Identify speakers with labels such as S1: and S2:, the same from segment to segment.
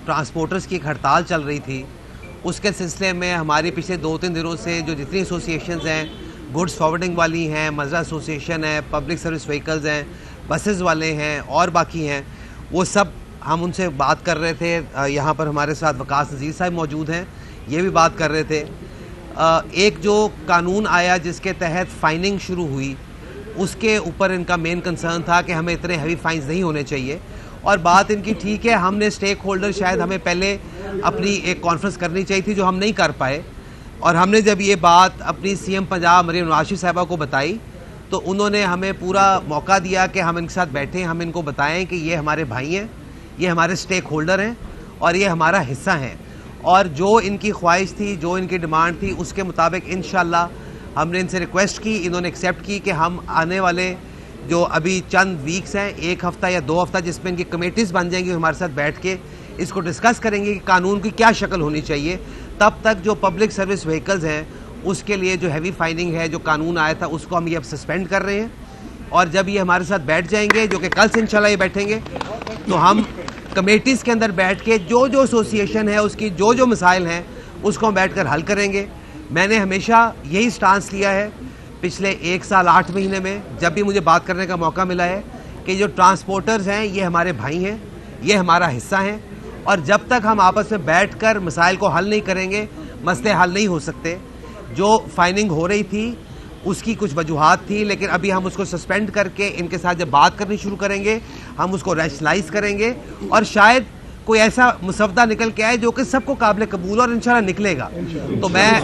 S1: Transporters की एक हड़ताल चल रही थी, उसके सिलसिले में हमारी पिछले 2-3 दिनों से जो जितनी एसोसिएशंस हैं, गुड्स फॉरवर्डिंग वाली हैं, मजरा एसोसिएशन है, पब्लिक सर्विस व्हीकल्स हैं, बसेस वाले हैं और बाकी हैं, वो सब हम उनसे बात कर रहे थे। यहाँ पर हमारे साथ वकास नज़ीर साहब मौजूद हैं, ये भी बात कर रहे थे। एक जो कानून आया जिसके तहत फ़ाइनिंग शुरू हुई, उसके ऊपर इनका मेन कंसर्न था कि हमें इतने हैवी फाइन्स नहीं होने चाहिए। और बात इनकी ठीक है, हमने स्टेक होल्डर शायद हमें पहले अपनी एक कॉन्फ्रेंस करनी चाहिए थी जो हम नहीं कर पाए। और हमने जब ये बात अपनी सीएम पंजाब मरीम नवाज शरीफ साहिबा को बताई तो उन्होंने हमें पूरा मौका दिया कि हम इनके साथ बैठें, हम इनको बताएं कि ये हमारे भाई हैं, ये हमारे स्टेक होल्डर हैं और ये हमारा हिस्सा हैं। और जो इनकी ख्वाहिश थी, जो इनकी डिमांड थी, उसके मुताबिक इंशाल्लाह हमने इनसे रिक्वेस्ट की, इन्होंने एक्सेप्ट की कि हम आने वाले जो अभी चंद वीक्स हैं, 1 हफ़्ता या 2 हफ़्ता, जिसमें इनकी कमेटीज़ बन जाएंगी, हमारे साथ बैठ के इसको डिस्कस करेंगे कि कानून की क्या शक्ल होनी चाहिए। तब तक जो पब्लिक सर्विस व्हीकल्स हैं उसके लिए जो हैवी फाइनिंग है, जो कानून आया था, उसको हम ये अब सस्पेंड कर रहे हैं। और जब ये हमारे साथ बैठ जाएंगे, जो कि कल से इंशाल्लाह ये बैठेंगे, तो हम कमेटीज़ के अंदर बैठ के जो जो एसोसिएशन है उसकी जो जो मसाइल हैं उसको हम बैठ कर हल करेंगे। मैंने हमेशा यही स्टांस लिया है पिछले 1 साल 8 महीने में, जब भी मुझे बात करने का मौका मिला है कि जो ट्रांसपोर्टर्स हैं ये हमारे भाई हैं, ये हमारा हिस्सा हैं। और जब तक हम आपस में बैठकर मसाइल को हल नहीं करेंगे, मसले हल नहीं हो सकते। जो फाइनिंग हो रही थी उसकी कुछ वजूहात थी, लेकिन अभी हम उसको सस्पेंड करके इनके साथ जब बात करनी शुरू करेंगे, हम उसको रैशनलाइज करेंगे और शायद कोई ऐसा मुसवदा निकल के आए जो कि सबको काबिल कबूल और इंशाल्लाह निकलेगा। तो मैं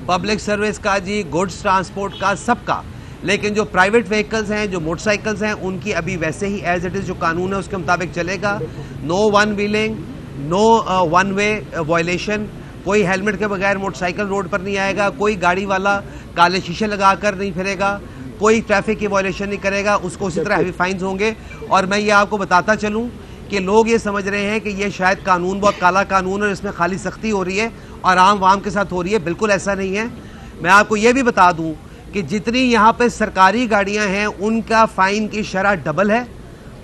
S1: पब्लिक सर्विस का जी, गुड्स ट्रांसपोर्ट का, सबका, लेकिन जो प्राइवेट व्हीकल्स हैं, जो मोटरसाइकिल्स हैं, उनकी अभी वैसे ही एज इट इज़ जो कानून है उसके मुताबिक चलेगा। No one wheeling, no one way violation, कोई हेलमेट के बगैर मोटरसाइकिल रोड पर नहीं आएगा, कोई गाड़ी वाला काले शीशे लगाकर नहीं फिरेगा, कोई ट्रैफिक की वायलेशन नहीं करेगा, उसको उसी तरह हैवी फाइन्स होंगे। और मैं ये आपको बताता चलूँ कि लोग ये समझ रहे हैं कि ये शायद कानून बहुत काला कानून है और इसमें खाली सख्ती हो रही है और आम वाम के साथ हो रही है। बिल्कुल ऐसा नहीं है। मैं आपको ये भी बता दूँ कि जितनी यहाँ पे सरकारी गाड़ियाँ हैं उनका फ़ाइन की शरह डबल है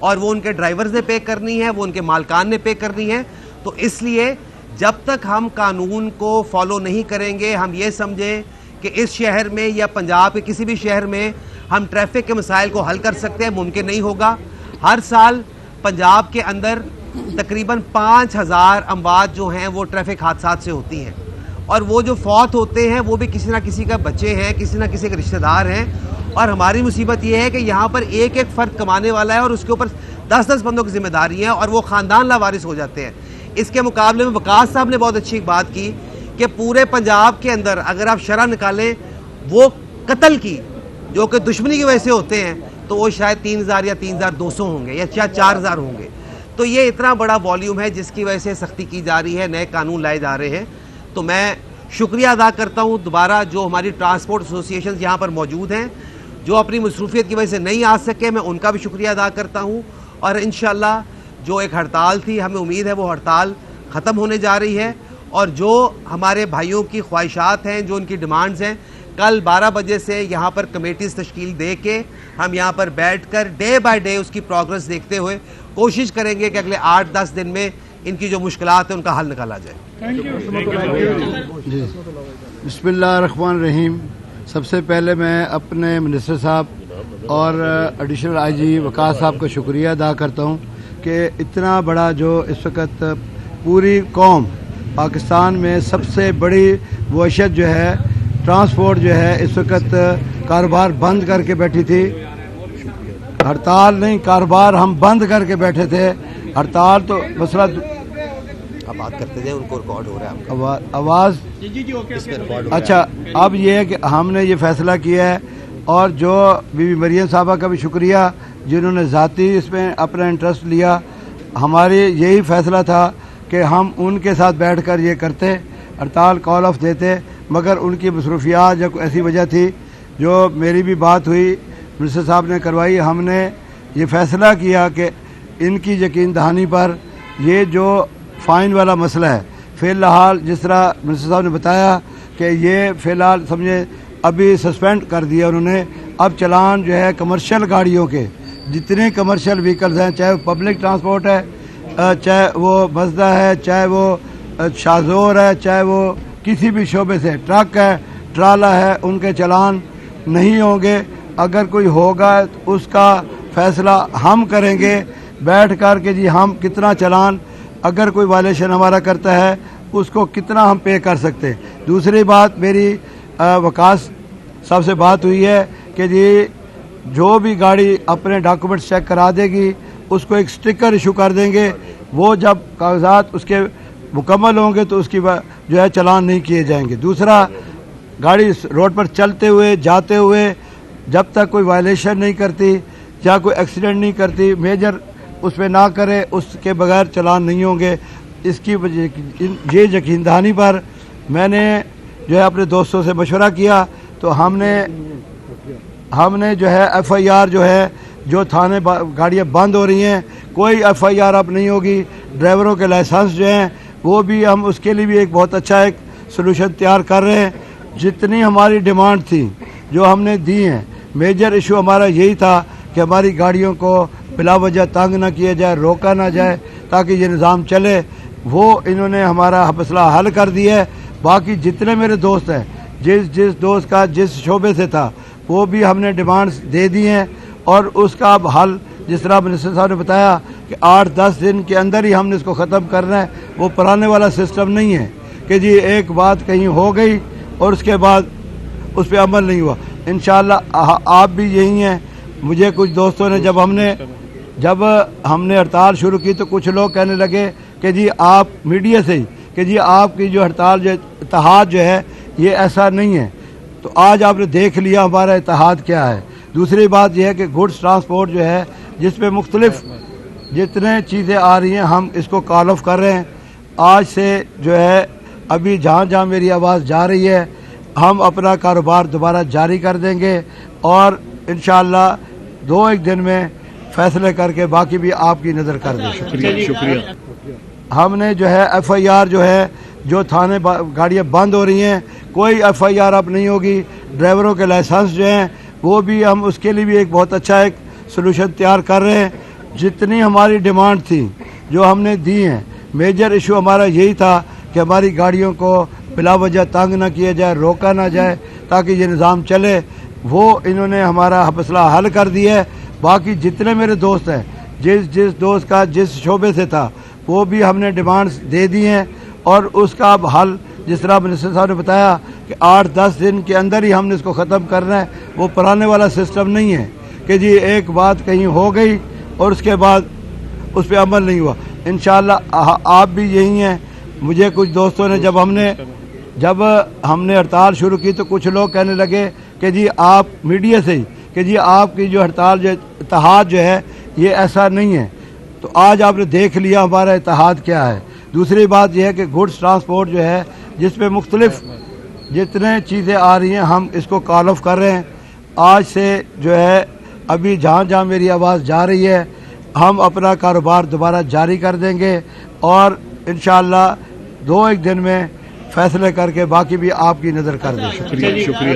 S1: और वो उनके ड्राइवर्स ने पे करनी है, वो उनके मालकान ने पे करनी है। तो इसलिए जब तक हम कानून को फॉलो नहीं करेंगे, हम ये समझें कि इस शहर में या पंजाब के किसी भी शहर में हम ट्रैफिक के मसाइल को हल कर सकते हैं, मुमकिन नहीं होगा। हर साल पंजाब के अंदर तकरीबन 5000 अमवात जो हैं वो ट्रैफिक हादसात से होती हैं और वो जो फौत होते हैं वो भी किसी ना किसी का बच्चे हैं, किसी ना किसी के रिश्तेदार हैं। और हमारी मुसीबत ये है कि यहाँ पर एक एक फ़र्द कमाने वाला है और उसके ऊपर 10-10 बंदों की जिम्मेदारी है और वो ख़ानदान लावारिस हो जाते हैं। इसके मुकाबले में वकास साहब ने बहुत अच्छी बात की कि पूरे पंजाब के अंदर अगर आप शरह निकालें वो कत्ल की, जो कि दुश्मनी की वजह से होते हैं, तो वो शायद 3000 या 3200 होंगे या 4000 होंगे। तो ये इतना बड़ा वॉल्यूम है जिसकी वजह से सख्ती की जा रही है, नए कानून लाए जा रहे हैं। तो मैं शुक्रिया अदा करता हूँ दोबारा जो हमारी ट्रांसपोर्ट एसोसिएशन यहाँ पर मौजूद हैं, जो अपनी मसरूफियत की वजह से नहीं आ सके, मैं उनका भी शुक्रिया अदा करता हूँ। और इंशाल्लाह जो एक हड़ताल थी, हमें उम्मीद है वो हड़ताल ख़त्म होने जा रही है और जो हमारे भाइयों की ख्वाहिशात हैं, जो उनकी डिमांड्स हैं, कल 12 बजे से यहाँ पर कमेटीज़ तश्कील दे के हम यहाँ पर बैठकर डे बाय डे उसकी प्रोग्रेस देखते हुए कोशिश करेंगे कि अगले 8-10 दिन में इनकी जो मुश्किलात है उनका हल निकाला जाए।
S2: बिस्मिल्लाहिर्रहमानिर्रहीम। सबसे पहले मैं अपने मिनिस्टर साहब और एडिशनल आईजी वकास साहब का शुक्रिया अदा करता हूँ कि इतना बड़ा जो इस वक्त पूरी कौम पाकिस्तान में सबसे बड़ी वहशत जो है ट्रांसपोर्ट जो है इस वक्त कारोबार बंद करके बैठी थी। हड़ताल नहीं, कारोबार हम बंद करके बैठे थे। हड़ताल तो मसला
S1: आप बात करते थे, उनको रिकॉर्ड हो रहा है
S2: आवाज़। अच्छा, अब ये है कि हमने ये फैसला किया है और जो बीबी मरियम साहबा का भी शुक्रिया जिन्होंने ज़ाती इसमें अपना इंटरेस्ट लिया। हमारी यही फैसला था कि हम उनके साथ बैठकर ये करते, हड़ताल कॉल ऑफ देते, मगर उनकी मसरूफियात या कोई ऐसी वजह थी जो मेरी भी बात हुई, मिनिस्टर साहब ने करवाई। हमने ये फ़ैसला किया कि इनकी यकीन दहानी पर ये जो फ़ाइन वाला मसला है, फ़िलहाल जिस तरह मिनिस्टर साहब ने बताया कि ये फ़िलहाल समझे अभी सस्पेंड कर दिया उन्होंने। अब चलान जो है कमर्शियल गाड़ियों के जितने कमर्शियल व्हीकल्स हैं, चाहे वो पब्लिक ट्रांसपोर्ट है, चाहे वो मज़दा है, चाहे वो शाहज़ोर है, चाहे वो किसी भी शोबे से, ट्रक है, ट्राला है, उनके चलान नहीं होंगे। अगर कोई होगा तो उसका फैसला हम करेंगे बैठ कर के, जी हम कितना चलान, अगर कोई वायलेशन हमारा करता है उसको कितना हम पे कर सकते हैं। दूसरी बात, मेरी वकास साहब से बात हुई है कि जी जो भी गाड़ी अपने डॉक्यूमेंट्स चेक करा देगी उसको एक स्टिकर इशू कर देंगे। वो जब कागजात उसके मुकम्मल होंगे तो उसकी जो है चलान नहीं किए जाएंगे। दूसरा, गाड़ी रोड पर चलते हुए जाते हुए जब तक कोई वायलेशन नहीं करती या कोई एक्सीडेंट नहीं करती, मेजर उस पर ना करे, उसके बगैर चलान नहीं होंगे। इसकी वजह ये यकीन दहानी पर मैंने जो है अपने दोस्तों से मशवरा किया, तो हमने जो है FIR जो है, जो थाने गाड़ियाँ बंद हो रही हैं, कोई FIR अब नहीं होगी। ड्राइवरों के लाइसेंस जो हैं वो भी हम उसके लिए भी एक बहुत अच्छा एक सलूशन तैयार कर रहे हैं। जितनी हमारी डिमांड थी जो हमने दी हैं, मेजर इशू हमारा यही था कि हमारी गाड़ियों को बिला वजह तंग ना किया जाए, रोका ना जाए, ताकि ये निज़ाम चले। वो इन्होंने हमारा मसला हल कर दिया है। बाकी जितने मेरे दोस्त हैं, जिस दोस्त का जिस शोबे से था, वो भी हमने डिमांड्स दे दी हैं और उसका अब हल, जिस तरह मिनिस्टर साहब ने बताया कि 8-10 दिन के अंदर ही हमने इसको ख़त्म करना है। वो पुराने वाला सिस्टम नहीं है कि जी एक बात कहीं हो गई और उसके बाद उस पर अमल नहीं हुआ। इंशाअल्लाह आप भी यही हैं। मुझे कुछ दोस्तों ने जब हमने हड़ताल शुरू की तो कुछ लोग कहने लगे कि जी आप मीडिया से ही, कि जी आपकी जो हड़ताल जो इत्तेहाद जो है ये ऐसा नहीं है। तो आज आपने देख लिया हमारा इत्तेहाद क्या है। दूसरी बात यह है कि गुड्स ट्रांसपोर्ट जो है, जिस पे मुख्तलिफ जितने चीज़ें आ रही हैं, हम इसको कॉल ऑफ कर रहे हैं। आज से जो है अभी जहाँ जहाँ मेरी आवाज़ जा रही है, हम अपना कारोबार दोबारा जारी कर देंगे और इंशाअल्लाह 2-1 दिन में फैसले करके बाकी भी आपकी नज़र कर देंगे।
S3: शुक्रिया।
S2: हमने जो है FIR जो है, जो थाने गाड़ियाँ बंद हो रही हैं, कोई FIR अब नहीं होगी। ड्राइवरों के लाइसेंस जो हैं वो भी हम उसके लिए भी एक बहुत अच्छा एक सलूशन तैयार कर रहे हैं। जितनी हमारी डिमांड थी जो हमने दी हैं, मेजर इशू हमारा यही था कि हमारी गाड़ियों को बिला वजह तंग ना किया जाए, रोका ना जाए, ताकि ये निज़ाम चले। वो इन्होंने हमारा मसला हल कर दिया है। बाकी जितने मेरे दोस्त हैं, जिस दोस्त का जिस शोबे से था, वो भी हमने डिमांड्स दे दी हैं और उसका अब हल, जिस तरह मिनिस्टर साहब ने बताया कि 8-10 दिन के अंदर ही हमने इसको ख़त्म करना है। वो पुराने वाला सिस्टम नहीं है कि जी एक बात कहीं हो गई और उसके बाद उस पर अमल नहीं हुआ। इंशाअल्लाह आप भी यही हैं। मुझे कुछ दोस्तों ने जब हमने हड़ताल शुरू की तो कुछ लोग कहने लगे कि जी आप मीडिया से ही, कि जी आपकी जो हड़ताल जो इत्तेहाद जो है ये ऐसा नहीं है। तो आज आपने देख लिया हमारा इत्तेहाद क्या है। दूसरी बात यह है कि गुड्स ट्रांसपोर्ट जो है, जिस पे मुख्तलिफ जितने चीज़ें आ रही हैं, हम इसको कॉल ऑफ कर रहे हैं। आज से जो है अभी जहाँ जहाँ मेरी आवाज़ जा रही है, हम अपना कारोबार दोबारा जारी कर देंगे और इंशाअल्लाह 2-1 दिन में फैसले करके बाकी भी आपकी नज़र कर देंगे।
S3: शुक्रिया।